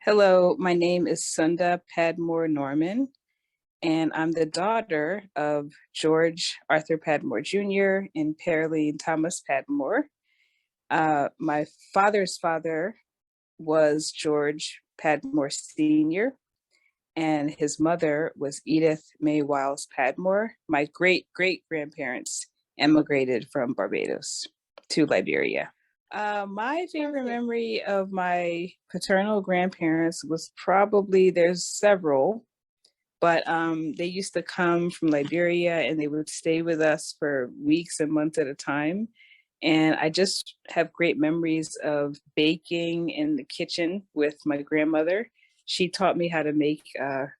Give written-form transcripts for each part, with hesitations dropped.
Hello, my name is Sunda Padmore Norman, and I'm the daughter of George Arthur Padmore Jr. and Pearline Thomas Padmore. My father's father was George Padmore Sr., and his mother was Edith May Wiles Padmore. My great great grandparents emigrated from Barbados to Liberia. My favorite memory of my paternal grandparents was probably there's several, but they used to come from Liberia and they would stay with us for weeks and months at a time. And I just have great memories of baking in the kitchen with my grandmother. She taught me how to make her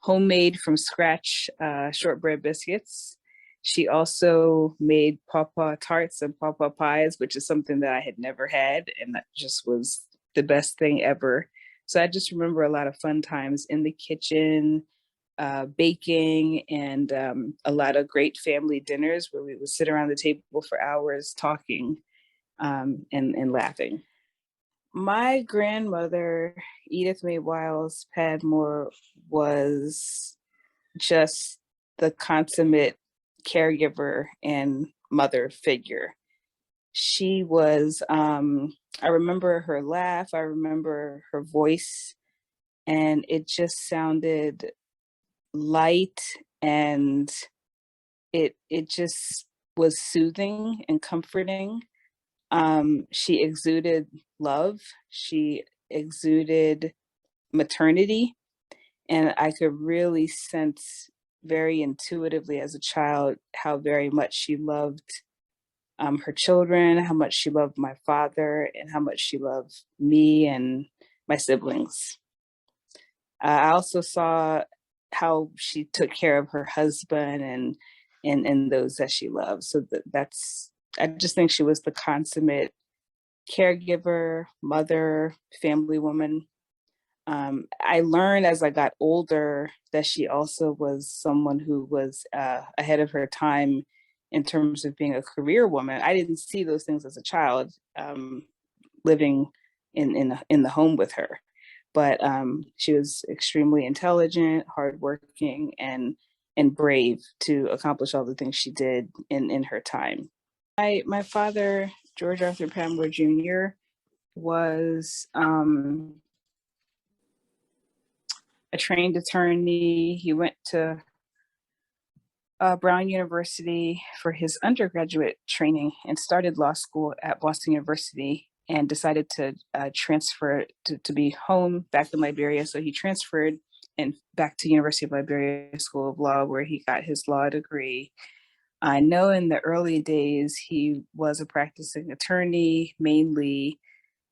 homemade from scratch shortbread biscuits. She also made pawpaw tarts and pawpaw pies, which is something that I had never had, and that just was the best thing ever. So I just remember a lot of fun times in the kitchen, baking, and a lot of great family dinners where we would sit around the table for hours talking and laughing. My grandmother, Edith May Wiles Padmore, was just the consummate caregiver and mother figure. She was, I remember her laugh, I remember her voice, and it just sounded light and it just was soothing and comforting. She exuded love, she exuded maternity, and I could really sense very intuitively as a child how very much she loved her children, how much she loved my father, and how much she loved me and my siblings. I also saw how she took care of her husband and those that she loved. So that's I just think she was the consummate caregiver, mother, family woman. I learned as I got older that she also was someone who was ahead of her time in terms of being a career woman. I didn't see those things as a child, living in the home with her, but she was extremely intelligent, hardworking, and brave to accomplish all the things she did in her time. My father, George Arthur Pamela Jr., was a trained attorney. He went to Brown University for his undergraduate training and started law school at Boston University and decided to transfer to be home back in Liberia. So he transferred and back to University of Liberia School of Law, where he got his law degree. I know in the early days he was a practicing attorney mainly,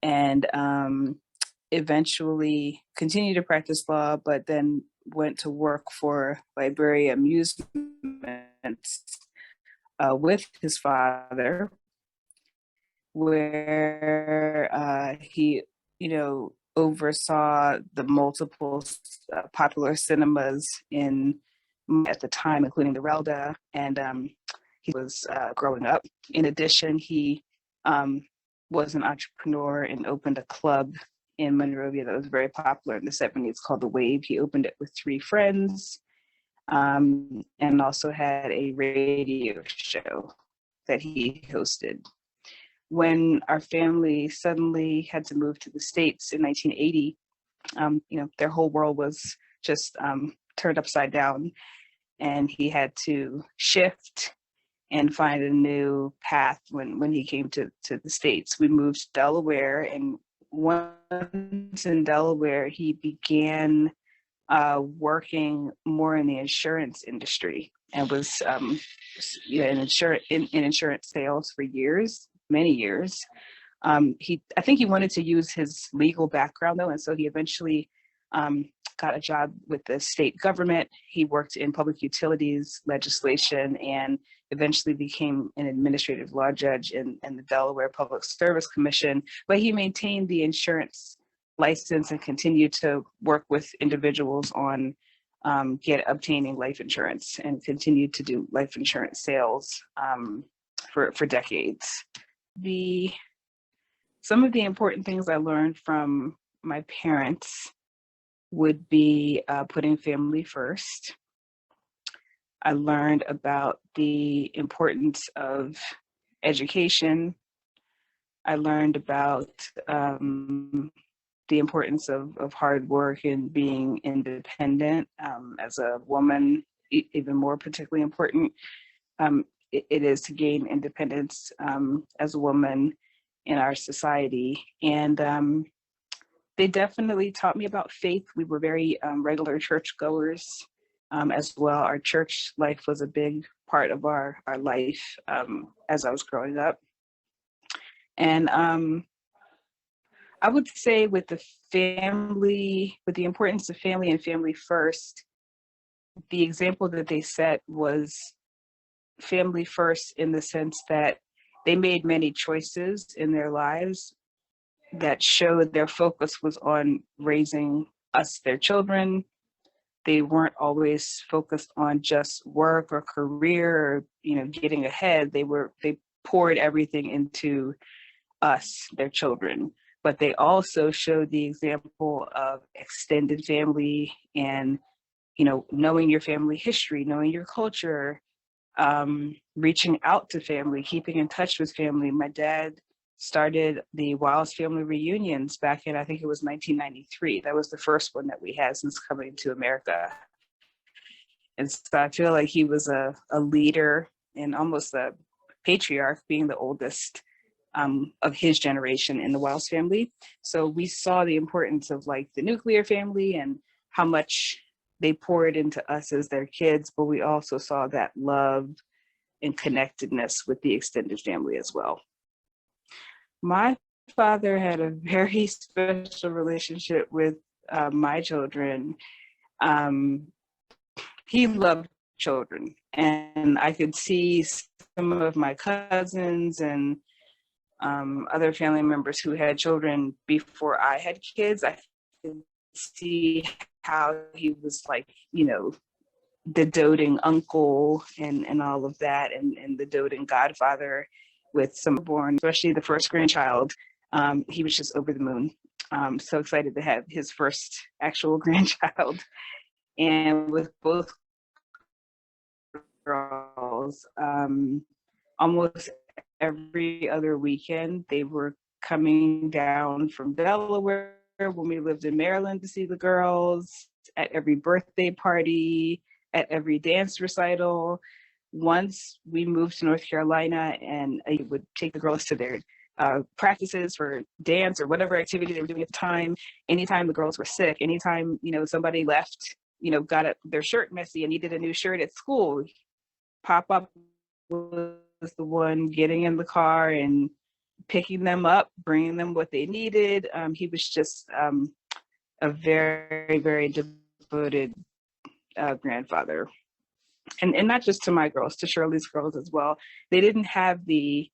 and eventually continued to practice law, but then went to work for Liberia Amusements with his father, where he, oversaw the multiple popular cinemas in at the time, including the Relda, and he was growing up. In addition, he was an entrepreneur and opened a club in Monrovia that was very popular in the 70s called The Wave. He opened it with three friends, and also had a radio show that he hosted. When our family suddenly had to move to the States in 1980, their whole world was just turned upside down, and he had to shift and find a new path when he came to the States. We moved to Delaware, and once in Delaware, he began working more in the insurance industry and was in insurance sales for years, many years. I think he wanted to use his legal background though, and so he eventually got a job with the state government. He worked in public utilities legislation and eventually became an administrative law judge in the Delaware Public Service Commission, but he maintained the insurance license and continued to work with individuals on obtaining life insurance and continued to do life insurance sales for decades. Some of the important things I learned from my parents would be putting family first. I learned about the importance of education. I learned about the importance of hard work and being independent. As a woman, even more particularly important, it is to gain independence as a woman in our society. And they definitely taught me about faith. We were very regular churchgoers as well. Our church life was a big part of our life as I was growing up. And I would say with the family, with the importance of family and family first, the example that they set was family first in the sense that they made many choices in their lives that showed their focus was on raising us, their children. They weren't always focused on just work or career or, getting ahead. They poured everything into us, their children. But they also showed the example of extended family and, knowing your family history, knowing your culture, reaching out to family, keeping in touch with family. My dad started the Wiles family reunions back in, I think it was 1993. That was the first one that we had since coming to America. And so I feel like he was a leader and almost a patriarch, being the oldest of his generation in the Wiles family. So we saw the importance of like the nuclear family and how much they poured into us as their kids, but we also saw that love and connectedness with the extended family as well. My father had a very special relationship with my children. He loved children, and I could see some of my cousins and other family members who had children before I had kids. I could see how he was like, the doting uncle and all of that, and the doting godfather with some born, especially the first grandchild. He was just over the moon. So excited to have his first actual grandchild. And with both girls, almost every other weekend, they were coming down from Delaware when we lived in Maryland to see the girls, at every birthday party, at every dance recital. Once we moved to North Carolina, and I would take the girls to their practices for dance or whatever activity they were doing at the time. Anytime the girls were sick, anytime, somebody left, got their shirt messy and needed a new shirt at school, pop up was the one getting in the car and picking them up, bringing them what they needed. He was just a very, very devoted grandfather. And not just to my girls, to Shirley's girls as well. They didn't have the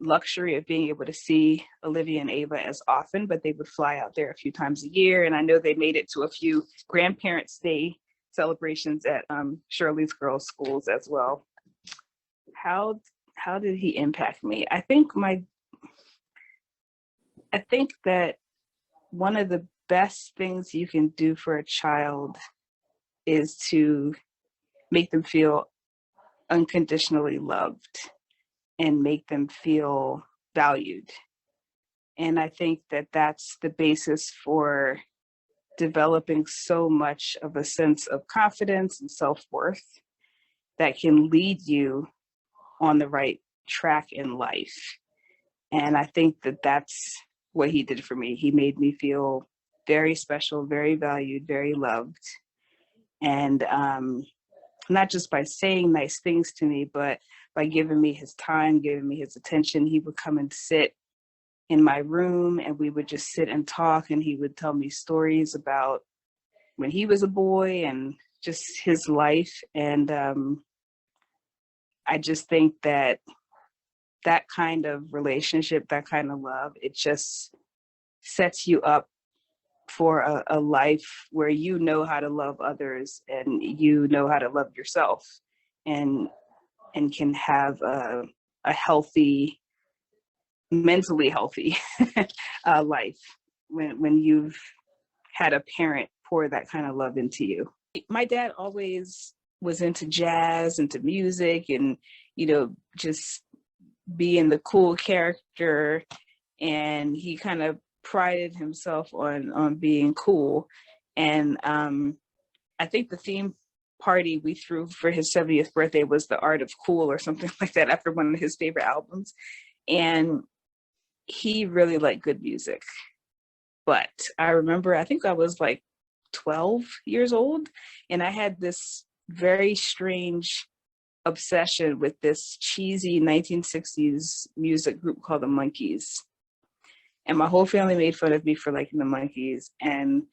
luxury of being able to see Olivia and Ava as often, but they would fly out there a few times a year. And I know they made it to a few grandparents' day celebrations at Shirley's girls' schools as well. How did he impact me? I think that one of the best things you can do for a child is to make them feel unconditionally loved and make them feel valued. And I think that that's the basis for developing so much of a sense of confidence and self-worth that can lead you on the right track in life. And I think that that's what he did for me. He made me feel very special, very valued, very loved. And not just by saying nice things to me, but by giving me his time, giving me his attention. He would come and sit in my room and we would just sit and talk, and he would tell me stories about when he was a boy and just his life. And I just think that kind of relationship, that kind of love, it just sets you up for a life where you know how to love others and you know how to love yourself, and can have a healthy, mentally healthy life. when you've had a parent pour that kind of love into you. My dad always was into jazz, into music, and just being the cool character, and he kind of prided himself on being cool. And I think the theme party we threw for his 70th birthday was The Art of Cool or something like that, after one of his favorite albums. And he really liked good music. But I remember, I think I was like 12 years old, and I had this very strange obsession with this cheesy 1960s music group called the Monkees. And my whole family made fun of me for liking the Monkees. And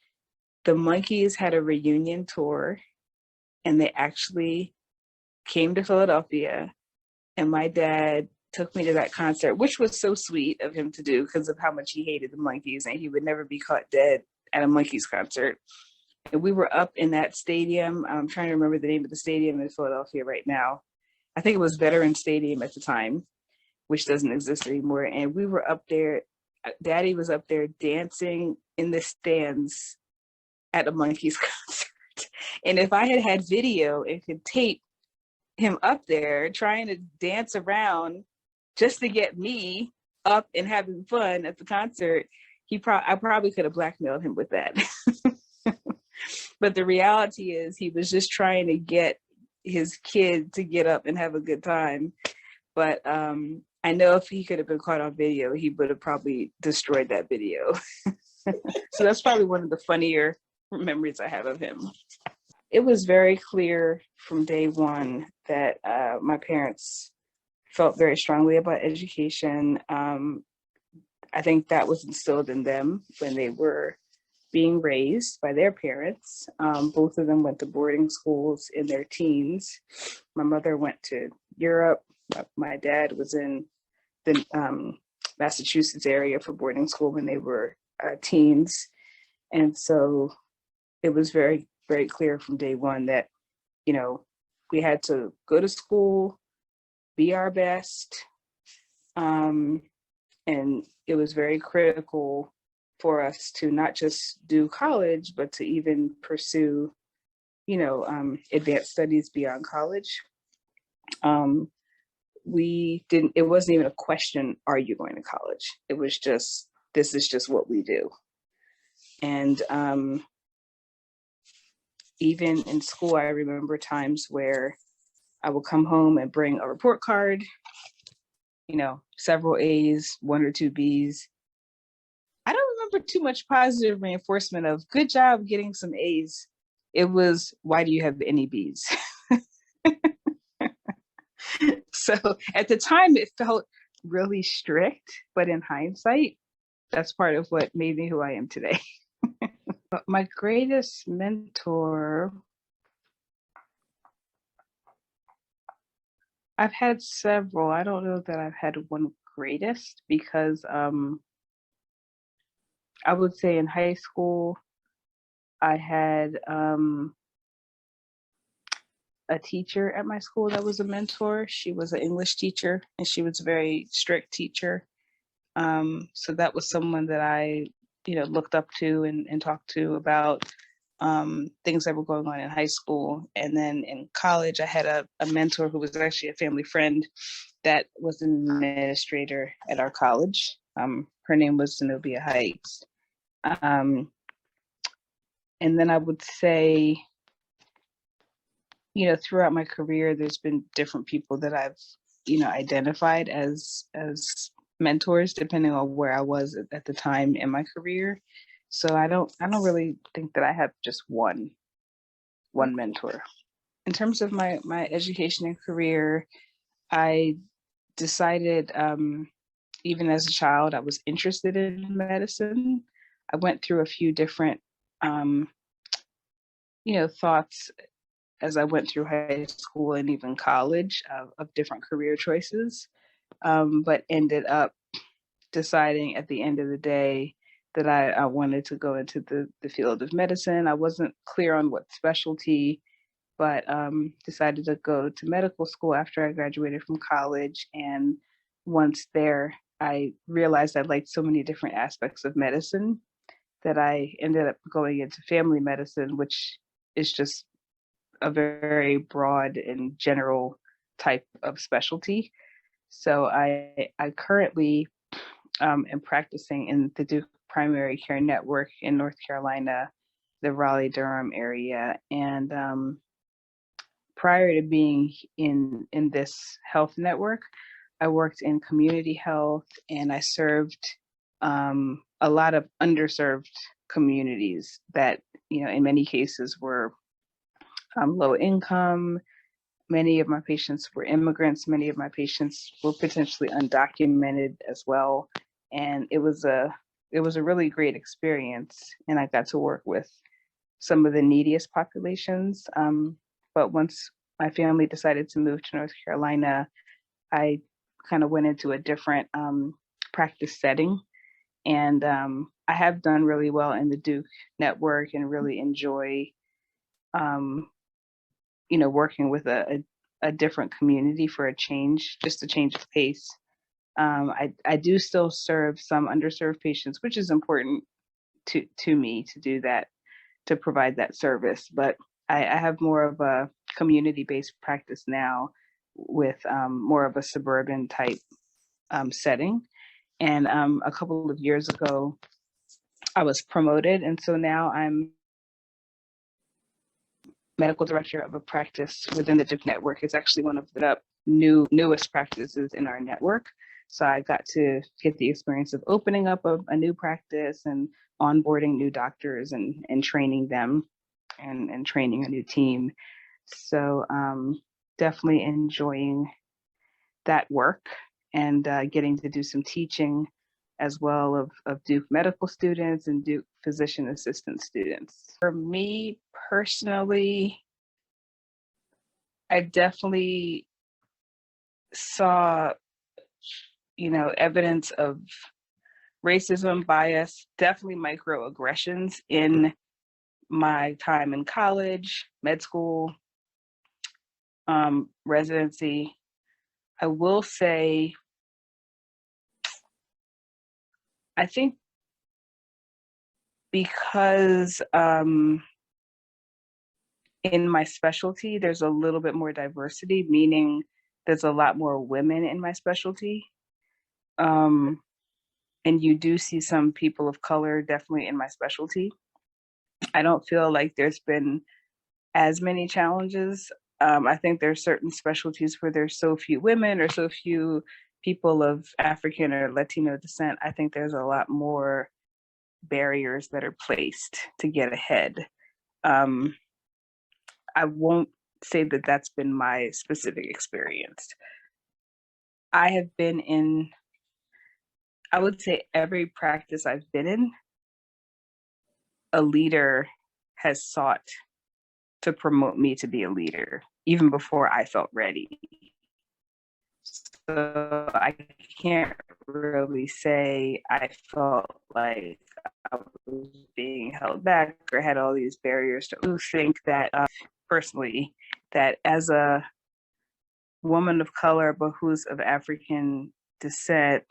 the Monkees had a reunion tour, and they actually came to Philadelphia. And my dad took me to that concert, which was so sweet of him to do because of how much he hated the Monkees, and he would never be caught dead at a Monkees concert. And we were up in that stadium. I'm trying to remember the name of the stadium in Philadelphia right now. I think it was Veterans Stadium at the time, which doesn't exist anymore. And we were up there. Daddy was up there dancing in the stands at a Monkees concert. And if I had had video and could tape him up there trying to dance around just to get me up and having fun at the concert, I probably could have blackmailed him with that. But the reality is he was just trying to get his kid to get up and have a good time. But I know if he could have been caught on video, he would have probably destroyed that video. So that's probably one of the funnier memories I have of him. It was very clear from day one that my parents felt very strongly about education. I think that was instilled in them when they were being raised by their parents. Both of them went to boarding schools in their teens. My mother went to Europe. My dad was in the Massachusetts area for boarding school when they were teens. And so it was very, very clear from day one that, we had to go to school, be our best. And it was very critical for us to not just do college, but to even pursue, advanced studies beyond college. It wasn't even a question, are you going to college? It was just, this is just what we do. And even in school, I remember times where I would come home and bring a report card, several A's, 1 or 2 B's. I don't remember too much positive reinforcement of good job getting some A's. It was, why do you have any B's? So at the time it felt really strict, but in hindsight, that's part of what made me who I am today. My greatest mentor, I've had several. I don't know that I've had one greatest because I would say in high school, I had a teacher at my school that was a mentor. She was an English teacher, and she was a very strict teacher. So that was someone that I, looked up to and talked to about things that were going on in high school. And then in college, I had a mentor who was actually a family friend that was an administrator at our college. Her name was Zenobia Heights. And then I would say, throughout my career, there's been different people that I've, identified as mentors, depending on where I was at the time in my career. So I don't really think that I have just one mentor. In terms of my education and career, I decided, even as a child, I was interested in medicine. I went through a few different, thoughts as I went through high school and even college of different career choices, but ended up deciding at the end of the day that I wanted to go into the field of medicine. I wasn't clear on what specialty, but decided to go to medical school after I graduated from college. And once there, I realized I liked so many different aspects of medicine that I ended up going into family medicine, which is just a very broad and general type of specialty. So I currently am practicing in the Duke Primary Care Network in North Carolina, the Raleigh-Durham area. And prior to being in this health network, I worked in community health, and I served a lot of underserved communities that, in many cases were low income. Many of my patients were immigrants. Many of my patients were potentially undocumented as well. And it was a really great experience. And I got to work with some of the neediest populations. But once my family decided to move to North Carolina, I kind of went into a different practice setting. And I have done really well in the Duke network and really enjoy, um, working with a different community for a change, just a change of pace. I do still serve some underserved patients, which is important to me to do that, to provide that service. But I have more of a community-based practice now with more of a suburban type setting. And a couple of years ago, I was promoted. And so now I'm medical director of a practice within the Duke network. It's actually one of the newest practices in our network. So I got to get the experience of opening up a new practice and onboarding new doctors and training them and training a new team. So definitely enjoying that work and getting to do some teaching as well of Duke medical students and Duke physician assistant students. For me personally, I definitely saw, evidence of racism, bias, definitely microaggressions in my time in college, med school, residency. I will say, I think because in my specialty, there's a little bit more diversity, meaning there's a lot more women in my specialty. And you do see some people of color definitely in my specialty. I don't feel like there's been as many challenges. I think there's certain specialties where there's so few women or so few people of African or Latino descent. I think there's a lot more barriers that are placed to get ahead. I won't say that that's been my specific experience. I have been in, I would say every practice I've been in, a leader has sought to promote me to be a leader, even before I felt ready. So I can't really say I felt like I was being held back or had all these barriers to think that personally, that as a woman of color, but who's of African descent,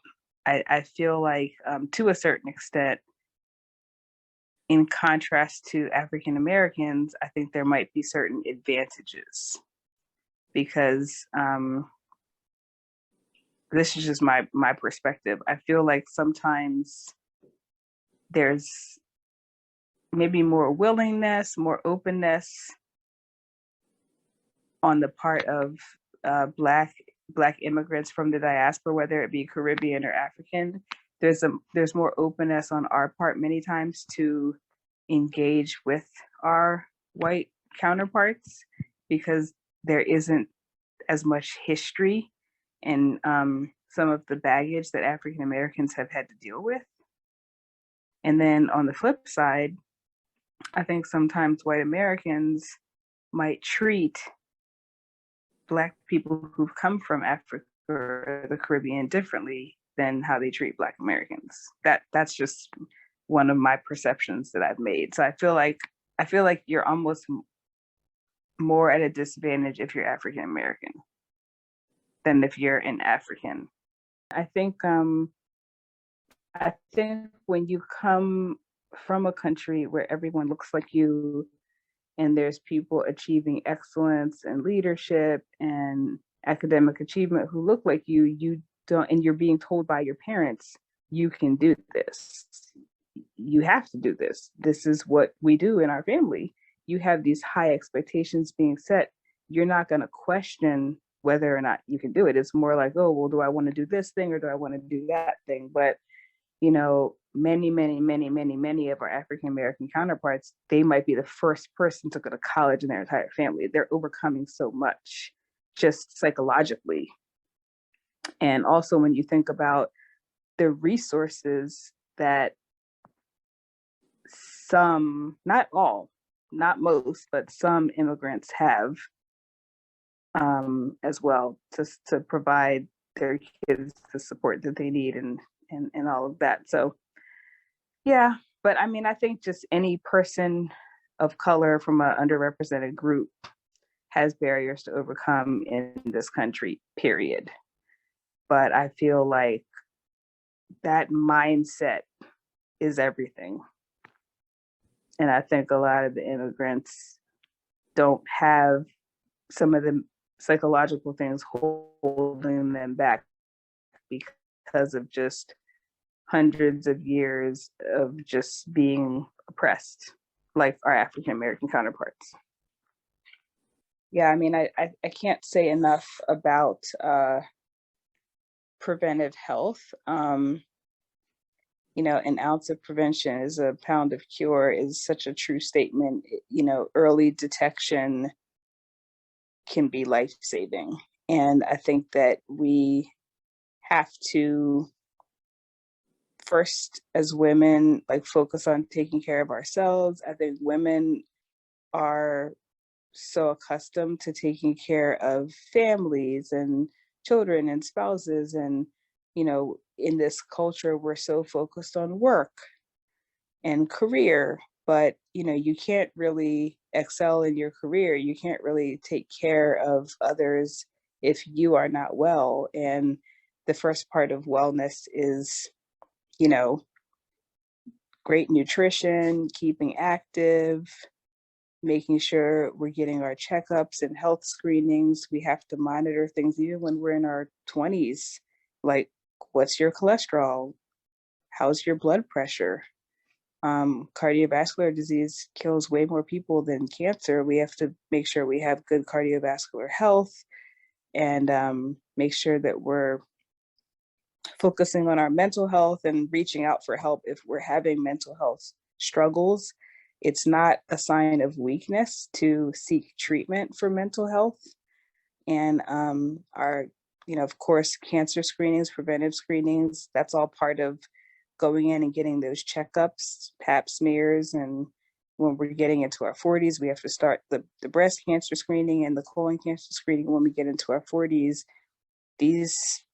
I feel like to a certain extent, in contrast to African Americans, I think there might be certain advantages because this is just my perspective. I feel like sometimes there's maybe more willingness, more openness on the part of Black immigrants from the diaspora, whether it be Caribbean or African. There's more openness on our part many times to engage with our white counterparts because there isn't as much history and some of the baggage that African Americans have had to deal with. And then on the flip side, I think sometimes white Americans might treat Black people who've come from Africa or the Caribbean differently than how they treat Black Americans. That's just one of my perceptions that I've made. So I feel like you're almost more at a disadvantage if you're African American than if you're an African. I think when you come from a country where everyone looks like you and there's people achieving excellence and leadership and academic achievement who look like you don't, and you're being told by your parents, you can do this. You have to do this. This is what we do in our family. You have these high expectations being set. You're not going to question whether or not you can do it. It's more like, oh, well, do I want to do this thing or do I want to do that thing? But many of our African American counterparts, they might be the first person to go to college in their entire family. They're overcoming so much just psychologically. And also, when you think about the resources that some, not all, not most, but some immigrants have as well to provide their kids the support that they need and all of that. So yeah, but I mean, I think just any person of color from an underrepresented group has barriers to overcome in this country, period. But I feel like that mindset is everything. And I think a lot of the immigrants don't have some of the psychological things holding them back because of just hundreds of years of just being oppressed, like our African American counterparts. Yeah, I mean, I can't say enough about preventive health. An ounce of prevention is a pound of cure is such a true statement. Early detection can be life-saving. And I think that we have to first, as women, like focus on taking care of ourselves. I think women are so accustomed to taking care of families and children and spouses. And, in this culture, we're so focused on work and career, but, you can't really excel in your career. You can't really take care of others if you are not well. And the first part of wellness is, you know, great nutrition, keeping active, making sure we're getting our checkups and health screenings. We have to monitor things even when we're in our 20s, like what's your cholesterol? How's your blood pressure? Cardiovascular disease kills way more people than cancer. We have to make sure we have good cardiovascular health and make sure that we're focusing on our mental health and reaching out for help if we're having mental health struggles. It's not a sign of weakness to seek treatment for mental health. And of course, cancer screenings, preventive screenings, that's all part of going in and getting those checkups, pap smears. And when we're getting into our 40s, we have to start the breast cancer screening and the colon cancer screening when we get into our 40s. These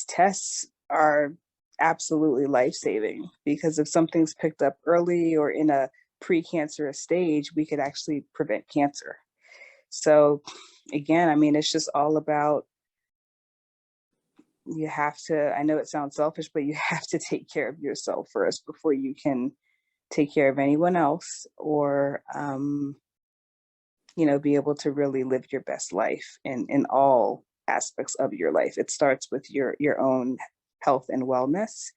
tests are absolutely life-saving, because if something's picked up early or in a precancerous stage, we could actually prevent cancer. So again, I mean, it's just all about, you have to, I know it sounds selfish, but you have to take care of yourself first before you can take care of anyone else, or be able to really live your best life in all aspects of your life. It starts with your own health and wellness.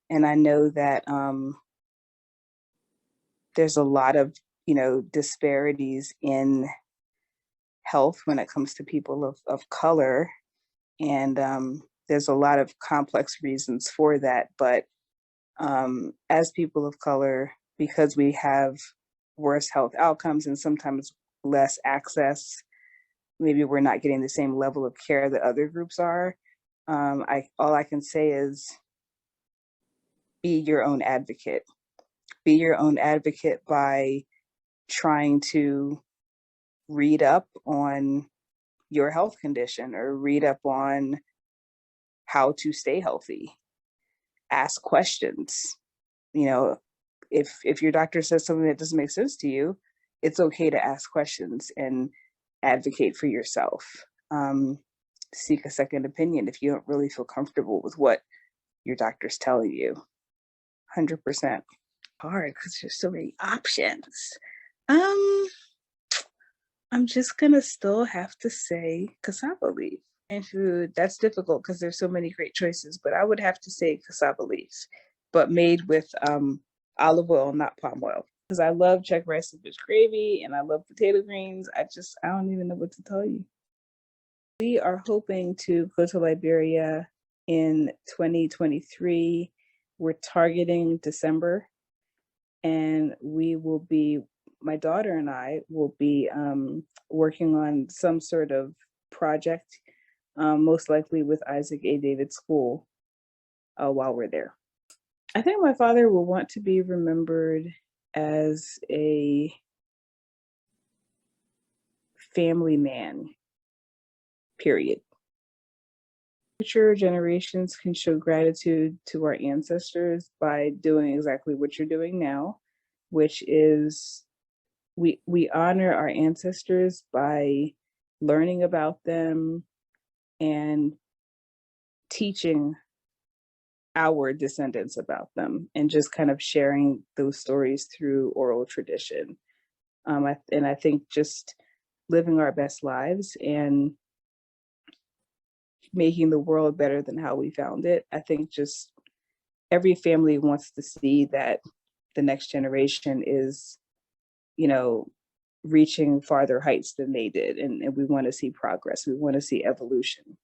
And I know that there's a lot of disparities in health when it comes to people of color, and there's a lot of complex reasons for that. But as people of color, because we have worse health outcomes and sometimes less access, maybe we're not getting the same level of care that other groups are. All I can say is be your own advocate. Be your own advocate by trying to read up on your health condition or read up on how to stay healthy. Ask questions. If your doctor says something that doesn't make sense to you, it's okay to ask questions and advocate for yourself. Seek a second opinion if you don't really feel comfortable with what your doctor's telling you. 100%. hard because there's so many options. Um, I'm just gonna still have to say cassava leaf. And food, that's difficult because there's so many great choices, but I would have to say cassava leaves, but made with olive oil, not palm oil. Because I love check rice and fish gravy and I love potato greens. I don't even know what to tell you. We are hoping to go to Liberia in 2023. We're targeting December, and my daughter and I will be working on some sort of project, most likely with Isaac A. David School, while we're there. I think my father will want to be remembered as a family man, period. Future generations can show gratitude to our ancestors by doing exactly what you're doing now, which is we honor our ancestors by learning about them and teaching our descendants about them and just kind of sharing those stories through oral tradition. And I think just living our best lives and making the world better than how we found it. I think just every family wants to see that the next generation is, you know, reaching farther heights than they did. And we want to see progress. We want to see evolution.